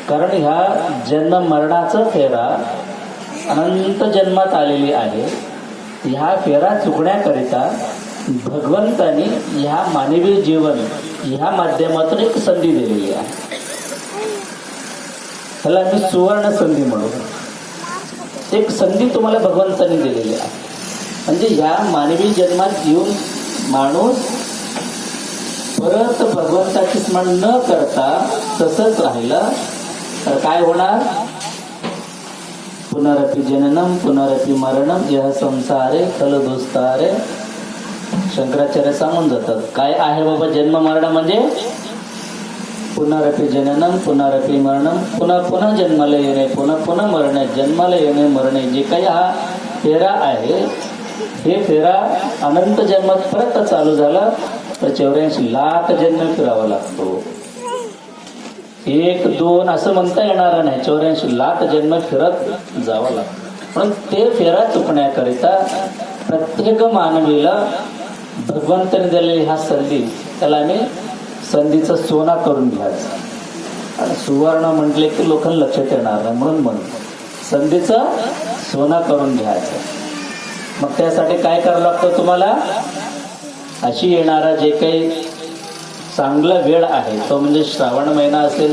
कारण ह्या जन्म मरणाचं फेरा अनंत जन्मात आलेली आहे. ह्या फेरा चुकण्याकरिता भगवंतानी ह्या मानवी जीवन ह्या माध्यमातून एक संधी दिलेली आहे. त्याला आम्ही सुवर्ण संधी म्हणू. एक संधी तुम्हाला भगवंतानी दिलेली आहे. म्हणजे ह्या मानवी जन्मात येऊन माणूस परत भगवंताची स्मरण न करता तसंच राहिलं तर काय होणार? पुनरपि जननम पुनरपि मरणम यह संसारे खलदुस्तारे. शंकराचार्य सांगून जातात काय आहे बाबा जन्म मरण म्हणजे? पुनरपि जननम पुनरपि मरणम, पुन्हा पुन्हा जन्माला येणे, पुन्हा पुन्हा मरणे, जन्माला येणे मरणे. जे काही हा फेरा आहे हे फेरा अनंत जन्मात परत चालू झाला तर 84 लाख जन्म फिरावा लागतो. 1 2 असं म्हणता येणार नाही, 84 लाख जन्म फिरत जावं लागतं. पण ते फेरा चुकण्याकरिता प्रत्येक मानवीला भगवंताने दिलेली हा संधी, त्याला आम्ही संधीचा सोना करून घ्यायचा. आणि सुवर्ण म्हटले की लोकांना लक्षात येणार नाही म्हणून म्हणतो संधीचा सोना करून घ्यायचा. मग त्यासाठी काय करावं लागतं तुम्हाला? अशी येणारा जे काही चांगला वेळ आहे तो म्हणजे श्रावण महिना असेल,